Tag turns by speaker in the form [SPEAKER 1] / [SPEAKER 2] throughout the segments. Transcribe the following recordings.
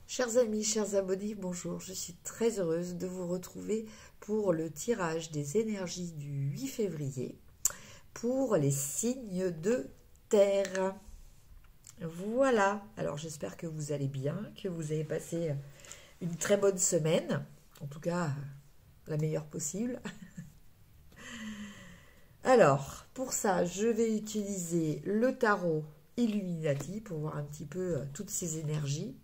[SPEAKER 1] Chers amis, chers abonnés, bonjour. Je suis très heureuse de vous retrouver pour le tirage des énergies du 8 février pour les signes de terre. Voilà. Alors j'espère que vous allez bien, que vous avez passé une très bonne semaine, en tout cas la meilleure possible. Alors, pour ça, je vais utiliser le tarot Illuminati pour voir un petit peu toutes ces énergies.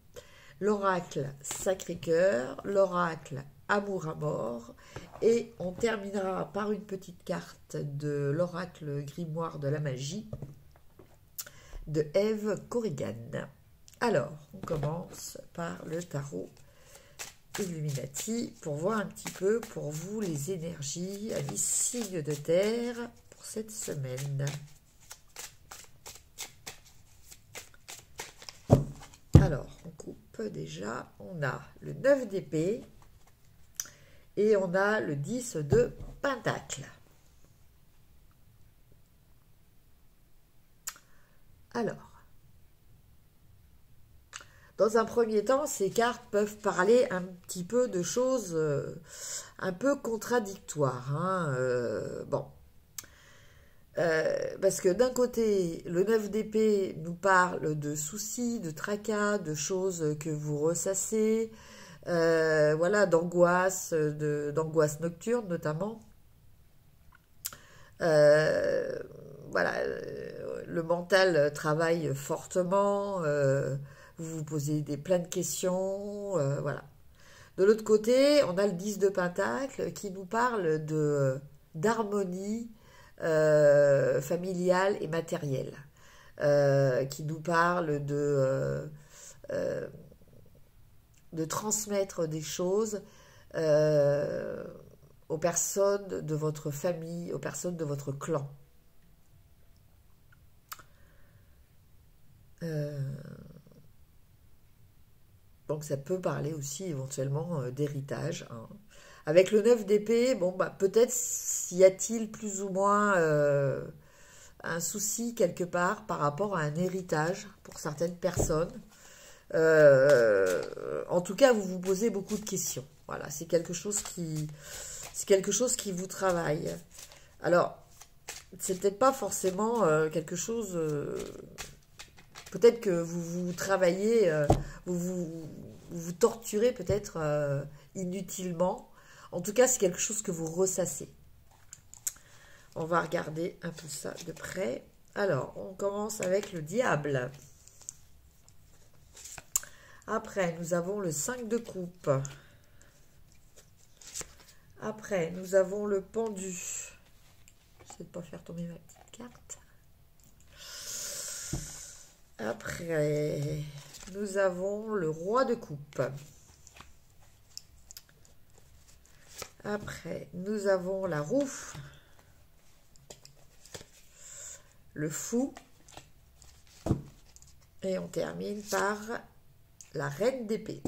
[SPEAKER 1] L'oracle Sacré-Cœur, l'oracle Amour à mort, et on terminera par une petite carte de l'oracle Grimoire de la magie de Eve Corrigan. Alors, on commence par le tarot Illuminati pour voir un petit peu pour vous les énergies à des signes de terre pour cette semaine. Alors, on coupe déjà, on a le 9 d'épée et on a le 10 de pentacle. Alors, dans un premier temps, ces cartes peuvent parler un petit peu de choses un peu contradictoires. Parce que d'un côté, le 9 d'épée nous parle de soucis, de tracas, de choses que vous ressassez, voilà, d'angoisse, d'angoisse nocturne notamment. Voilà, le mental travaille fortement, vous vous posez plein de questions, voilà. De l'autre côté, on a le 10 de pentacle qui nous parle d'harmonie familiale et matérielle, qui nous parle de transmettre des choses aux personnes de votre famille, aux personnes de votre clan. Donc ça peut parler aussi éventuellement d'héritage. Hein. Avec le 9 d'épée, bon, bah, peut-être y a-t-il plus ou moins un souci quelque part par rapport à un héritage pour certaines personnes. En tout cas, vous vous posez beaucoup de questions. Voilà, c'est quelque chose qui vous travaille. Alors, c'est peut-être pas forcément quelque chose. Peut-être que vous travaillez, vous torturez peut-être inutilement. En tout cas, c'est quelque chose que vous ressassez. On va regarder un peu ça de près. Alors, on commence avec le diable. Après, nous avons le 5 de coupe. Après, nous avons le pendu. J'essaie de ne pas faire tomber ma petite carte. Après, nous avons le roi de coupe. Après, nous avons la roue, le fou, et on termine par la reine d'épée.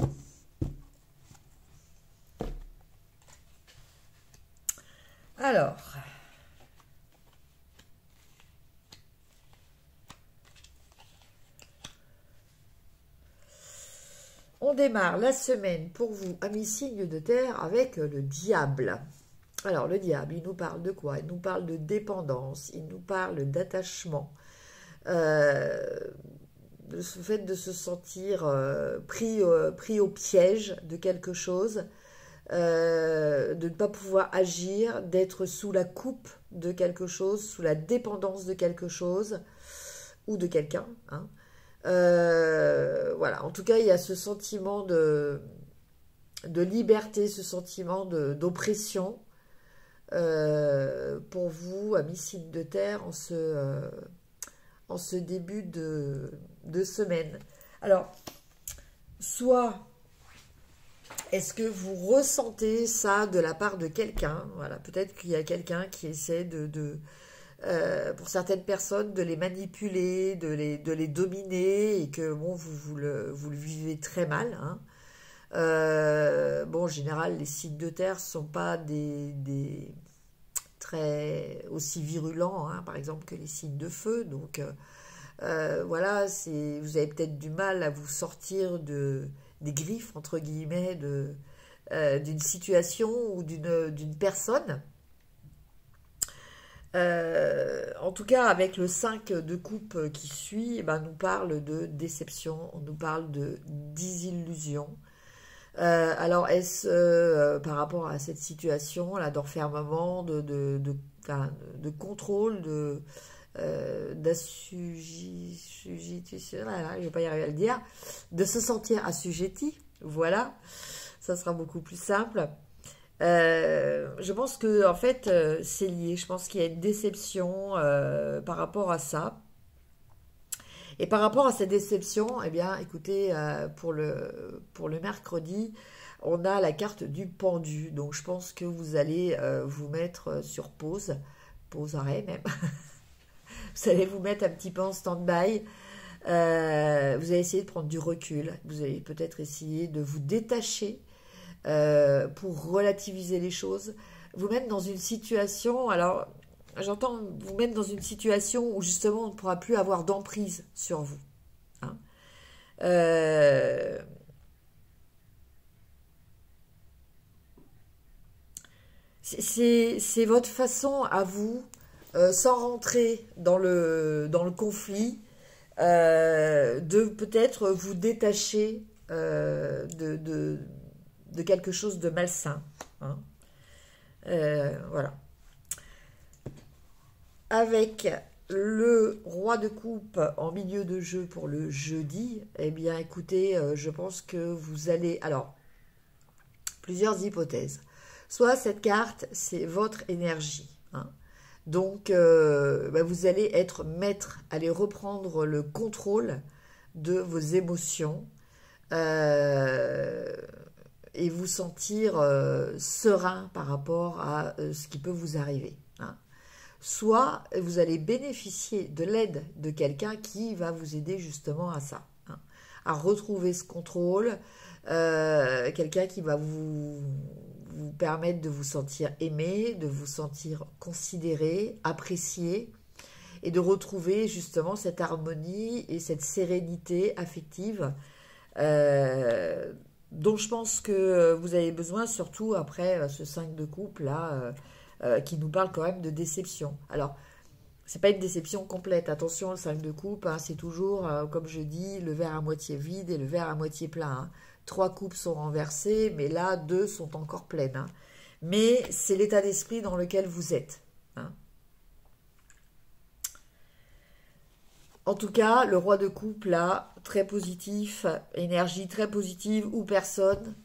[SPEAKER 1] Alors, on démarre la semaine pour vous, amis signes de terre, avec le diable. Alors, le diable, il nous parle de quoi? Il nous parle de dépendance, il nous parle d'attachement, de ce fait de se sentir pris au piège de quelque chose, de ne pas pouvoir agir, d'être sous la coupe de quelque chose, sous la dépendance de quelque chose ou de quelqu'un. Hein. Voilà, en tout cas, il y a ce sentiment de liberté, ce sentiment d'oppression pour vous, amis signes de terre, en ce début de semaine. Alors, soit est-ce que vous ressentez ça de la part de quelqu'un? Voilà, peut-être qu'il y a quelqu'un qui essaie pour certaines personnes, de les manipuler, de les dominer, et que bon, vous le vivez très mal. Hein. Bon, en général, les signes de terre ne sont pas très aussi virulents, hein, par exemple, que les signes de feu. Donc, voilà, vous avez peut-être du mal à vous sortir des griffes, entre guillemets, d'une situation ou d'une personne. En tout cas, avec le 5 de coupe qui suit, eh ben, on nous parle de déception, on nous parle de désillusion. Alors, est-ce par rapport à cette situation, là, d'enfermement, enfin, de contrôle, d'assujettissement, je ne vais pas y arriver à le dire, de se sentir assujetti, voilà, ça sera beaucoup plus simple. Je pense que en fait c'est lié. Je pense qu'il y a une déception par rapport à ça. Et par rapport à cette déception, eh bien, écoutez, pour le mercredi, on a la carte du pendu. Donc, je pense que vous allez vous mettre sur pause, pause arrêt même. Vous allez vous mettre un petit peu en stand-by. Vous allez essayer de prendre du recul. Vous allez peut-être essayer de vous détacher pour relativiser les choses, vous mettre dans une situation, alors j'entends vous mettre dans une situation où justement on ne pourra plus avoir d'emprise sur vous. Hein. C'est votre façon à vous, sans rentrer dans le conflit, de peut-être vous détacher de quelque chose de malsain. Hein. Voilà. Avec le roi de coupe en milieu de jeu pour le jeudi, eh bien écoutez, je pense que vous allez... Alors, plusieurs hypothèses. Soit cette carte, c'est votre énergie. Hein. Donc, vous allez être maître, allez reprendre le contrôle de vos émotions. Et vous sentir serein par rapport à ce qui peut vous arriver. Hein. Soit vous allez bénéficier de l'aide de quelqu'un qui va vous aider justement à ça, hein, à retrouver ce contrôle, quelqu'un qui va vous permettre de vous sentir aimé, de vous sentir considéré, apprécié, et de retrouver justement cette harmonie et cette sérénité affective dont je pense que vous avez besoin, surtout après ce 5 de coupe là, qui nous parle quand même de déception. Alors, c'est pas une déception complète, attention, le 5 de coupe, hein, c'est toujours, comme je dis, le verre à moitié vide et le verre à moitié plein. Hein. 3 coupes sont renversées, mais là, 2 sont encore pleines. Hein. Mais c'est l'état d'esprit dans lequel vous êtes. Hein. En tout cas, le roi de coupe, là, très positif, énergie très positive ou personne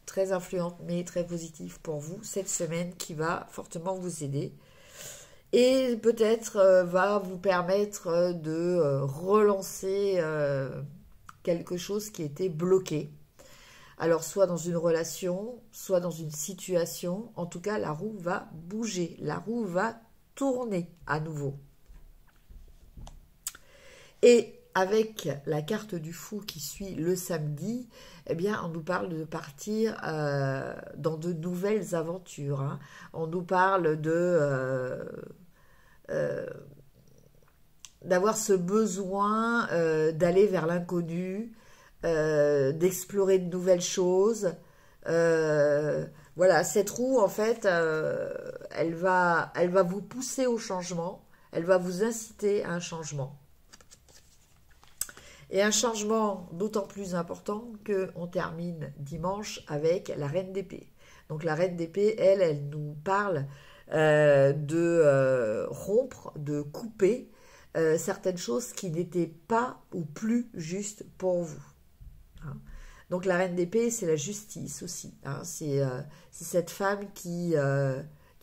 [SPEAKER 1] très influente, mais très positive pour vous cette semaine qui va fortement vous aider. Et peut-être va vous permettre de relancer quelque chose qui était bloqué. Alors, soit dans une relation, soit dans une situation. En tout cas, la roue va bouger, la roue va tourner à nouveau. Et avec la carte du fou qui suit le samedi, eh bien, on nous parle de partir dans de nouvelles aventures. Hein. On nous parle d'avoir ce besoin d'aller vers l'inconnu, d'explorer de nouvelles choses. Voilà, cette roue, en fait, elle va vous pousser au changement, elle va vous inciter à un changement. Et un changement d'autant plus important qu'on termine dimanche avec la reine d'épée. Donc la reine d'épée, elle nous parle de rompre, de couper certaines choses qui n'étaient pas ou plus justes pour vous. Hein. Donc la reine d'épée, c'est la justice aussi. Hein. C'est cette femme qui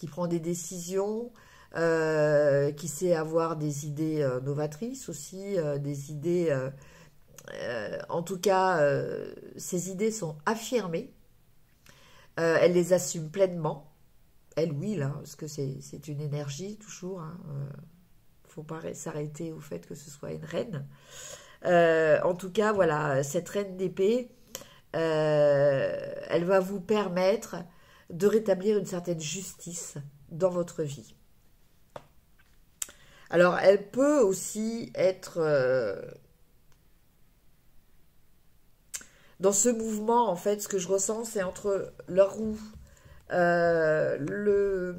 [SPEAKER 1] prend des décisions, qui sait avoir des idées novatrices aussi, des idées... en tout cas, ces idées sont affirmées. Elle les assume pleinement. Elle, oui, là, parce que c'est une énergie, toujours. Il ne faut pas s'arrêter au fait que ce soit une reine. En tout cas, voilà, cette reine d'épée, elle va vous permettre de rétablir une certaine justice dans votre vie. Alors, elle peut aussi être... dans ce mouvement, en fait, ce que je ressens, c'est entre la roue, le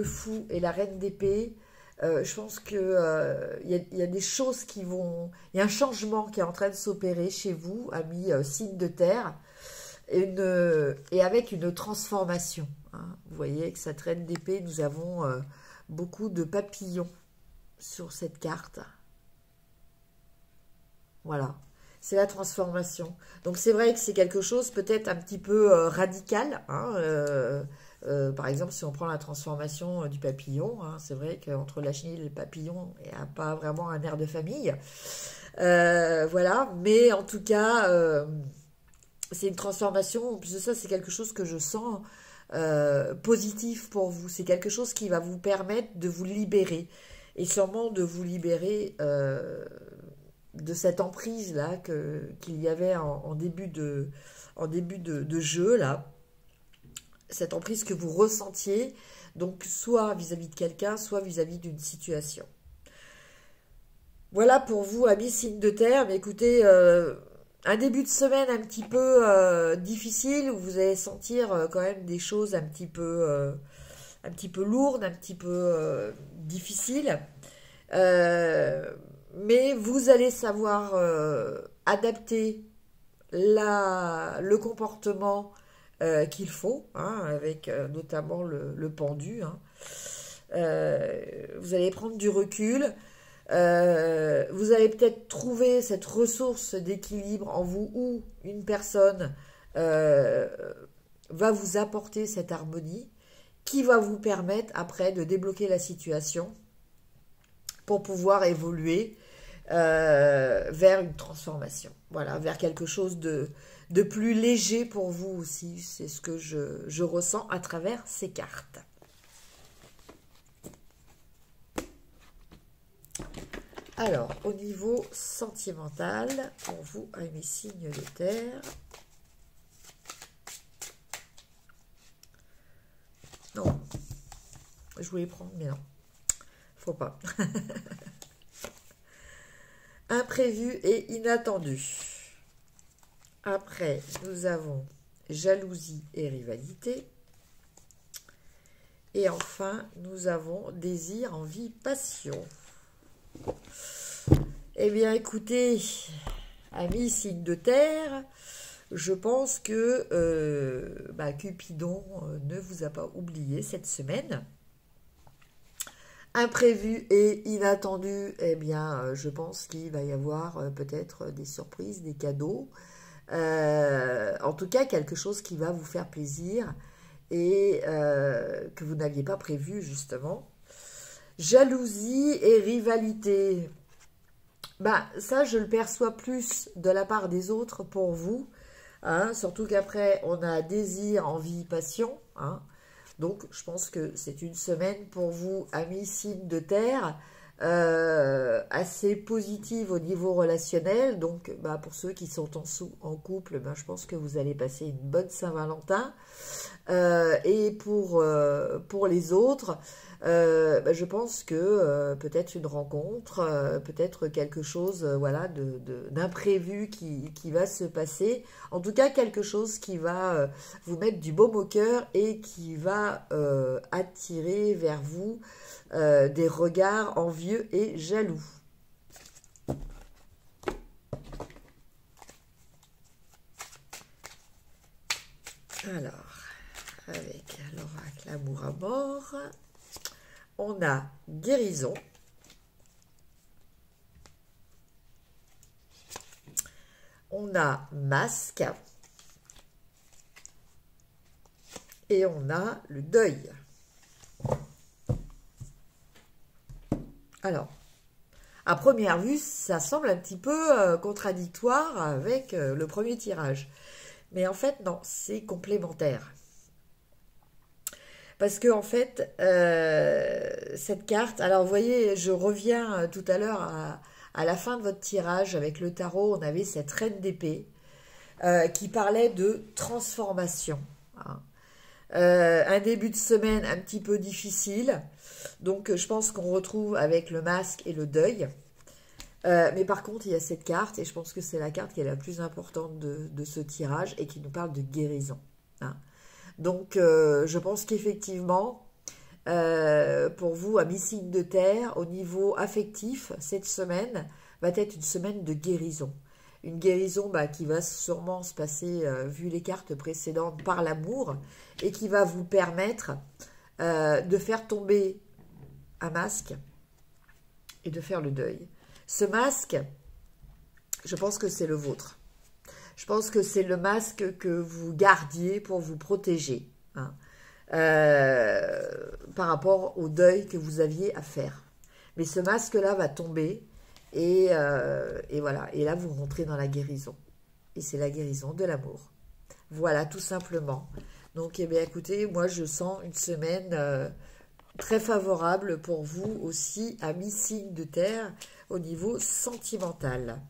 [SPEAKER 1] fou et la reine d'épée. Je pense que y a des choses qui vont... Il y a un changement qui est en train de s'opérer chez vous, amis signes de terre, et avec une transformation. Hein. Vous voyez, avec cette reine d'épée, nous avons beaucoup de papillons sur cette carte. Voilà, c'est la transformation. Donc c'est vrai que c'est quelque chose peut-être un petit peu radical, hein, par exemple, si on prend la transformation du papillon, hein, c'est vrai qu'entre la chenille et le papillon, il n'y a pas vraiment un air de famille. Voilà, mais en tout cas, c'est une transformation. En plus de ça, c'est quelque chose que je sens positif pour vous. C'est quelque chose qui va vous permettre de vous libérer. Et sûrement de vous libérer de cette emprise-là qu'il y avait en début de jeu, là. Cette emprise que vous ressentiez, donc soit vis-à-vis de quelqu'un, soit vis-à-vis d'une situation. Voilà pour vous, amis signes de terre. Mais écoutez, un début de semaine un petit peu difficile, où vous allez sentir quand même des choses un petit peu lourdes, un petit peu difficiles. Mais vous allez savoir adapter le comportement qu'il faut, hein, avec notamment le pendu. Hein. Vous allez prendre du recul. Vous allez peut-être trouver cette ressource d'équilibre en vous, où une personne va vous apporter cette harmonie qui va vous permettre après de débloquer la situation pour pouvoir évoluer vers une transformation. Voilà, vers quelque chose de plus léger pour vous aussi. C'est ce que je ressens à travers ces cartes. Alors, au niveau sentimental, pour vous, amis signes de terre. Non, je voulais prendre, mais non, faut pas. Imprévu et inattendu. Après, nous avons jalousie et rivalité. Et enfin, nous avons désir, envie, passion. Eh bien, écoutez, amis signes de terre, je pense que Cupidon ne vous a pas oublié cette semaine. Imprévu et inattendu, eh bien, je pense qu'il va y avoir peut-être des surprises, des cadeaux. En tout cas, quelque chose qui va vous faire plaisir et que vous n'aviez pas prévu, justement. Jalousie et rivalité. Ça, je le perçois plus de la part des autres pour vous. Hein, surtout qu'après, on a désir, envie, passion. Hein. Donc, je pense que c'est une semaine pour vous, amis signes de terre, assez positive au niveau relationnel. Donc, pour ceux qui sont en couple, je pense que vous allez passer une bonne Saint-Valentin. Et pour les autres, je pense que peut-être une rencontre, peut-être quelque chose d'imprévu qui va se passer. En tout cas, quelque chose qui va vous mettre du baume au cœur et qui va attirer vers vous des regards envieux et jaloux. Alors, avec l'oracle amour à mort, on a guérison, on a masque et on a le deuil. Alors, à première vue, ça semble un petit peu contradictoire avec le premier tirage. Mais en fait, non, c'est complémentaire. Parce que en fait, cette carte... Alors, vous voyez, je reviens tout à l'heure à la fin de votre tirage. Avec le tarot, on avait cette reine d'épée qui parlait de transformation. Hein. Un début de semaine un petit peu difficile. Donc, je pense qu'on retrouve avec le masque et le deuil. Mais par contre, il y a cette carte, et je pense que c'est la carte qui est la plus importante de ce tirage, et qui nous parle de guérison. Hein. Donc, je pense qu'effectivement, pour vous, amis signes de terre, au niveau affectif, cette semaine va être une semaine de guérison. Une guérison qui va sûrement se passer, vu les cartes précédentes, par l'amour, et qui va vous permettre de faire tomber un masque et de faire le deuil. Ce masque, je pense que c'est le vôtre. Je pense que c'est le masque que vous gardiez pour vous protéger, hein, par rapport au deuil que vous aviez à faire. Mais ce masque-là va tomber et voilà. Et là, vous rentrez dans la guérison. Et c'est la guérison de l'amour. Voilà, tout simplement. Donc, eh bien, écoutez, moi, je sens une semaine très favorable pour vous aussi, amis signes de terre, au niveau sentimental.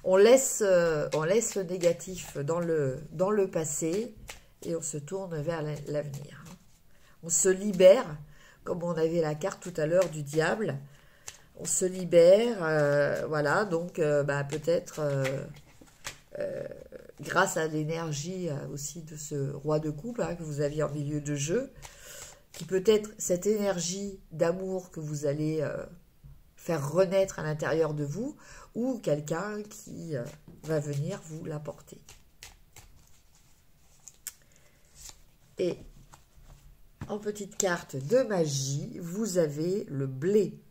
[SPEAKER 1] On laisse le négatif dans le passé et on se tourne vers l'avenir. On se libère, comme on avait la carte tout à l'heure du diable. On se libère, voilà, donc peut-être grâce à l'énergie aussi de ce roi de coupe que vous aviez en milieu de jeu, qui peut être cette énergie d'amour que vous allez faire renaître à l'intérieur de vous, ou quelqu'un qui va venir vous l'apporter. Et en petite carte de magie, vous avez le blé,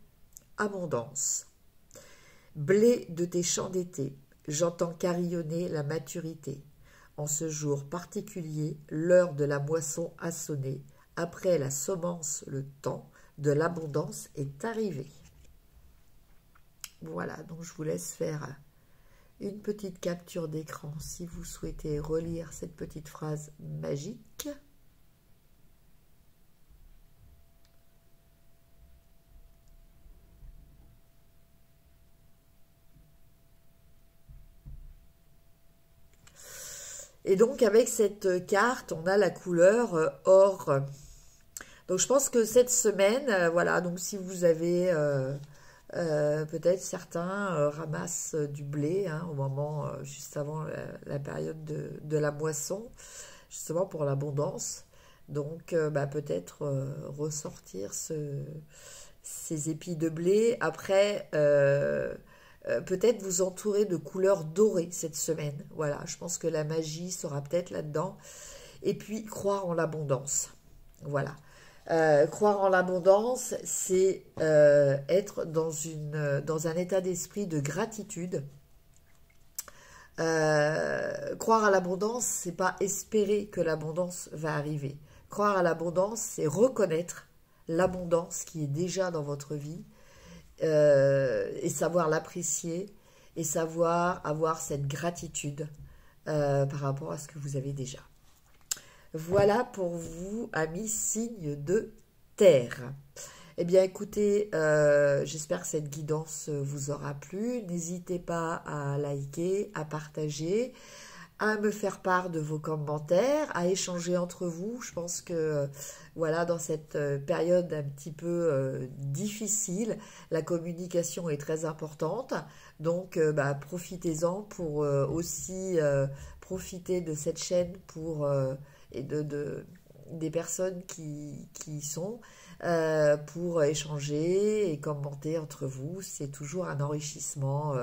[SPEAKER 1] abondance. Blé de tes champs d'été, j'entends carillonner la maturité. En ce jour particulier, l'heure de la moisson a sonné. Après la semence, le temps de l'abondance est arrivé. Voilà, donc je vous laisse faire une petite capture d'écran si vous souhaitez relire cette petite phrase magique. Et donc avec cette carte, on a la couleur or. Donc je pense que cette semaine, voilà, donc si vous avez peut-être certains ramassent du blé au moment juste avant la période de la moisson, justement pour l'abondance. Donc peut-être ressortir ces épis de blé. Après, peut-être vous entourer de couleurs dorées cette semaine. Voilà, je pense que la magie sera peut-être là-dedans. Et puis, croire en l'abondance. Voilà. Croire en l'abondance, c'est être dans un état d'esprit de gratitude. Croire à l'abondance, c'est pas espérer que l'abondance va arriver. Croire à l'abondance, c'est reconnaître l'abondance qui est déjà dans votre vie, et savoir l'apprécier et savoir avoir cette gratitude par rapport à ce que vous avez déjà. Voilà pour vous, amis signes de terre. Eh bien, écoutez, j'espère que cette guidance vous aura plu. N'hésitez pas à liker, à partager, à me faire part de vos commentaires, à échanger entre vous. Je pense que, voilà, dans cette période un petit peu difficile, la communication est très importante. Donc, profitez-en pour aussi profiter de cette chaîne pour... et des personnes qui y sont pour échanger et commenter entre vous. C'est toujours un enrichissement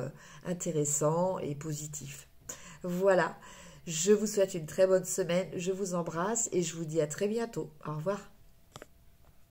[SPEAKER 1] intéressant et positif. Voilà, je vous souhaite une très bonne semaine, je vous embrasse et je vous dis à très bientôt. Au revoir.